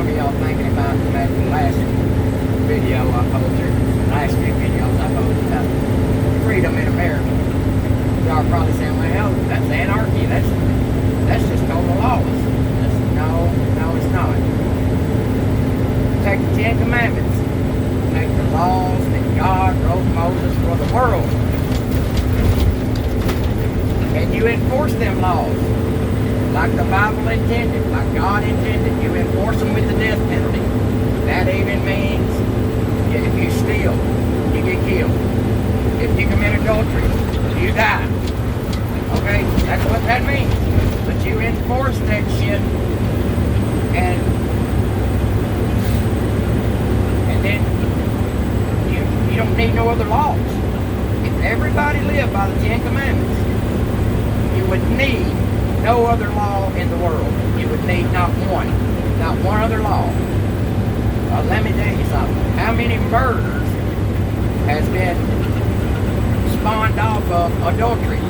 some of y'all thinking about that last video I posted, last few videos I posted about freedom in America. Y'all are probably saying, well, that's anarchy. That's just total lawless. No, it's not. Take the Ten Commandments. Take the laws that God wrote Moses for the world. And you enforce them laws like the Bible intended, like God intended. You enforce them with the death penalty. That even means if you steal, you get killed. If you commit adultery, you die. Okay? That's what that means. But you enforce that shit, and then you don't need no other laws. If everybody lived by the Ten Commandments, you would need no other law in the world. You would need not one other law. Let me tell you something. How many murders has been spawned off of adultery?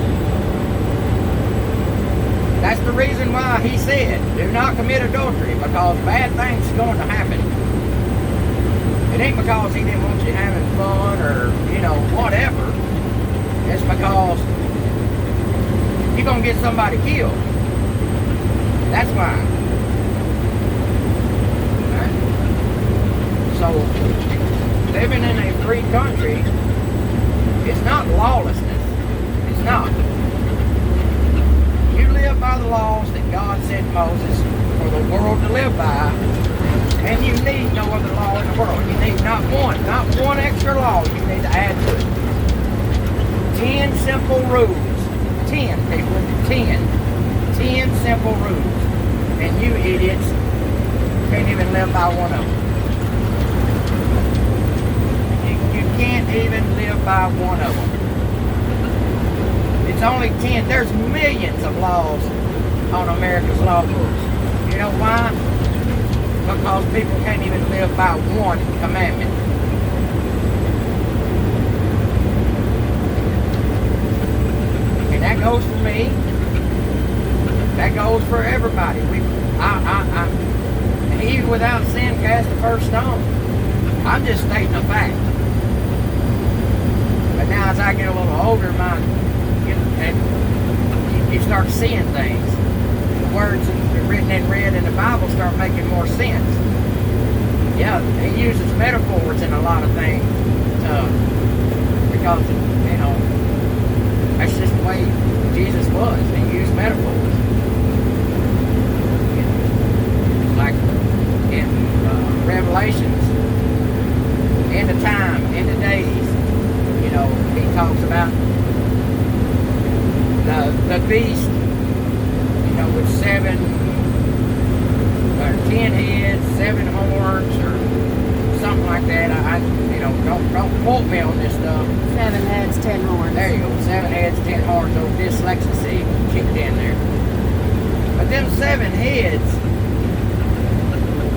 That's the reason why he said, do not commit adultery, because bad things are going to happen. It ain't because he didn't want you having fun or, whatever. It's because you're going to get somebody killed. That's why. Right? So, living in a free country, it's not lawlessness. It's not. You live by the laws that God sent Moses for the world to live by, and you need no other law in the world. You need not one extra law you need to add to it. 10 simple rules. 10, people. 10 simple rules. And you idiots can't even live by one of them. You can't even live by one of them. It's only 10. There's millions of laws on America's law books. You know why? Because people can't even live by one commandment. And that goes for me. That goes for everybody. He without sin cast the first stone. I'm just stating a fact. But now as I get a little older, you start seeing things. The words written in red in the Bible start making more sense. Yeah, he uses metaphors in a lot of things because, that's just the way Jesus was. He used metaphors. Like in Revelations, end of time, end of days, he talks about the beast, with 7 or 10 heads, 7 horns, or something like that. Don't quote me on this stuff. 7 heads, 10 horns. There you go, 7 heads, 10 horns. Oh, dyslexia kicked in there. But them 7 heads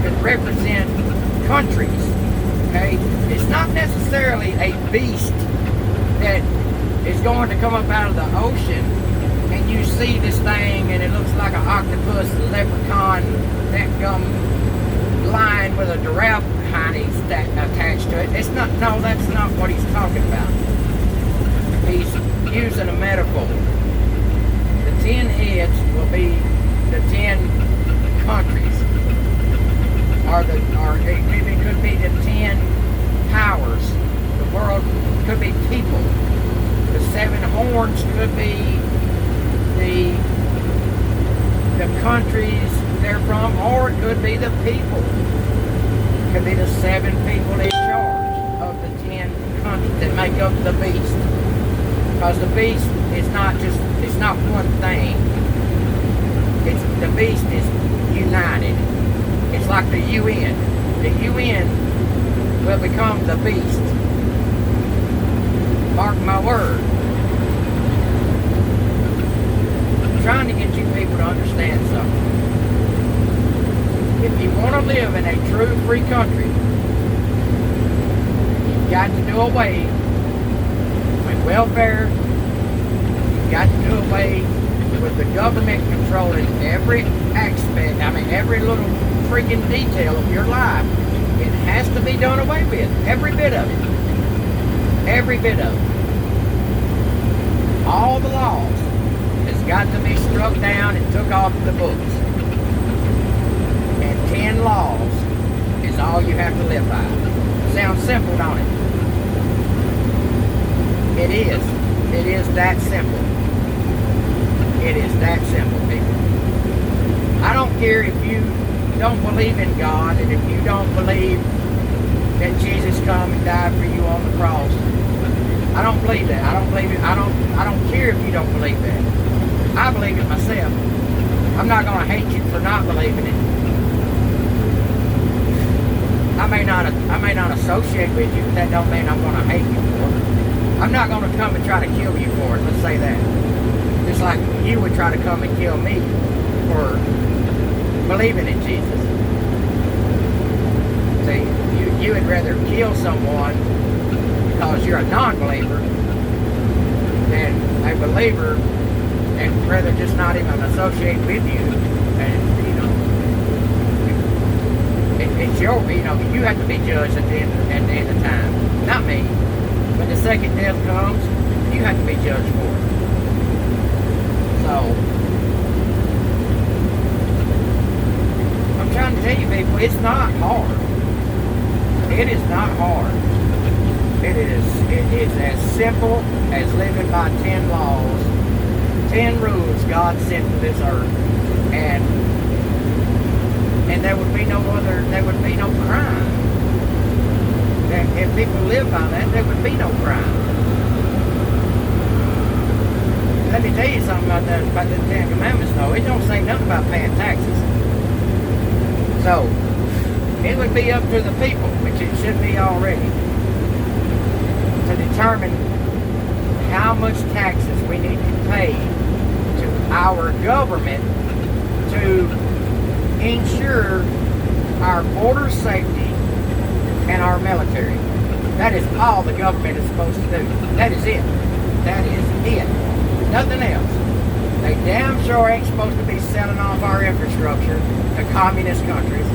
could represent countries. Okay, it's not necessarily a beast that is going to come up out of the ocean and you see this thing and it looks like an octopus, leprechaun, that gum line with a giraffe hiney attached to it. It's not. No, that's not what he's talking about. He's using a metaphor. The 10 heads will be the 10 countries, or it could be the 10 powers. The world could be people. The 7 horns could be the countries they're from, or it could be the people. It could be the 7 people in charge of the 10 countries that make up the beast. Because the beast is it's not one thing. The beast is united. It's like the UN. The UN will become the beast. Mark my word. I'm trying to get you people to understand something. If you want to live in a true free country, you've got to do away with welfare. You've got to do away with the government controlling every aspect, every little freaking detail of your life, it has to be done away with. Every bit of it. Every bit of it. All the laws has got to be struck down and took off the books. And 10 laws is all you have to live by. Sounds simple, don't it? It is. It is that simple. It is that simple, people. I don't care if you don't believe in God and if you don't believe that Jesus come and died for you on the cross. I don't believe that. I don't believe it. I don't care if you don't believe that. I believe it myself. I'm not going to hate you for not believing it. I may not associate with you, but that don't mean I'm going to hate you for it. I'm not going to come and try to kill you for it. Let's say that. Just like you would try to come and kill me for believing in Jesus. See, you would rather kill someone because you're a non-believer than a believer, and rather just not even associate with you. And it's your, you have to be judged at the end of time, not me. When the second death comes, you have to be judged for it. So I'm trying to tell you people, it's not hard. It is not hard. It is as simple as living by 10 laws, 10 rules God sent to this earth, and there would be no crime. If people live by that, there would be no crime. Let me tell you something about the Ten Commandments, though. It don't say nothing about paying taxes. So it would be up to the people, which it should be already, to determine how much taxes we need to pay to our government to ensure our border safety and our military. That is all the government is supposed to do. That is it. That is it. Nothing else. They damn sure ain't supposed to be selling off our infrastructure to communist countries.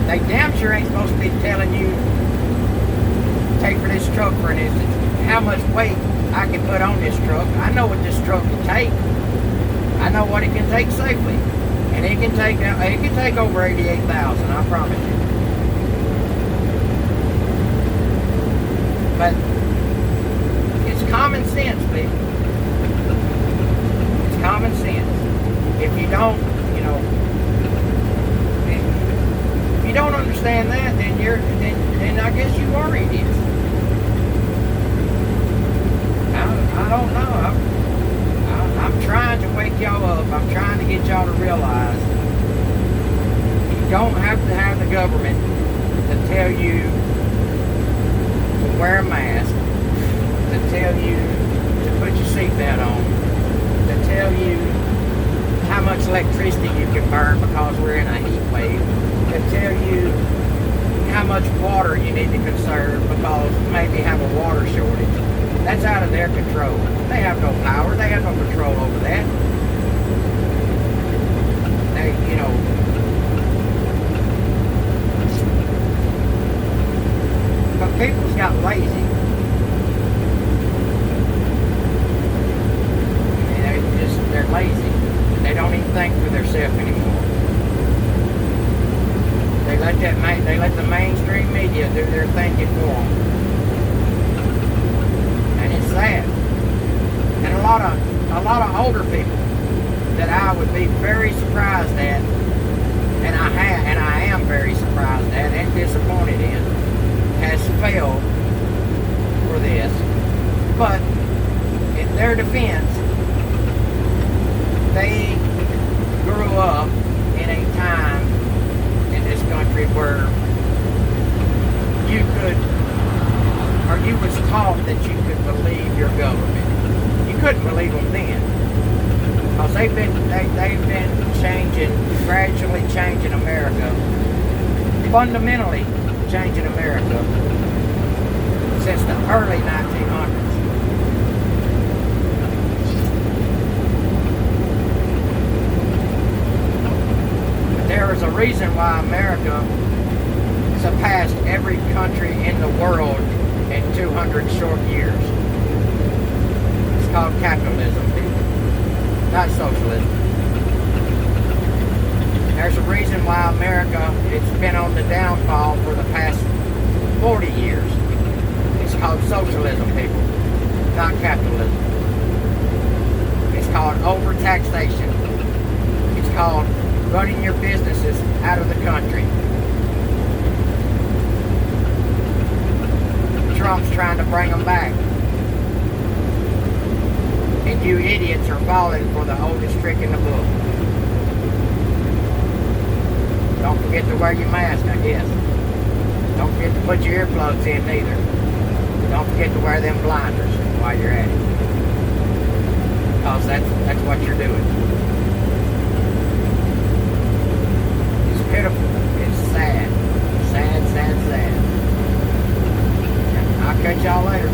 They damn sure ain't supposed to be telling you, take for this truck for an instance, how much weight I can put on this truck. I know what this truck can take. I know what it can take safely. And it can take over 88,000, I promise you. But it's common sense, people. It's common sense. If you don't, if you don't understand that, then then I guess you are idiots. I don't know. I'm trying to wake y'all up. I'm trying to get y'all to realize you don't have to have the government to tell you to wear a mask, to tell you to put your seatbelt on, to tell you how much electricity you can burn because we're in a heat wave, to tell you how much water you need to conserve because you maybe have a water shortage. That's out of their control. They have no power. They have no control over that. But people's got lazy. They're lazy. They don't even think for themselves anymore. They let the mainstream media do their thinking for them. And it's sad. And a lot of older people that I would be very surprised at, and I am very surprised at and disappointed in, has failed for this. But in their defense, they grew up in a time in this country where you was taught that you could believe your government. You couldn't believe them then, because they've been gradually changing America, fundamentally changing America since the early 1900s. But there is a reason why America surpassed every country in the world in 200 short years. It's called capitalism, people, not socialism. There's a reason why America, it's been on the downfall for the past 40 years. It's called socialism, people, not capitalism. It's called overtaxation. It's called running your businesses out of the country. Trump's trying to bring them back. And you idiots are falling for the oldest trick in the book. Don't forget to wear your mask, I guess. Don't forget to put your earplugs in neither. Don't forget to wear them blinders while you're at it. Because that's what you're doing. It's pitiful. It's sad. Sad, sad, sad. I'll catch y'all later.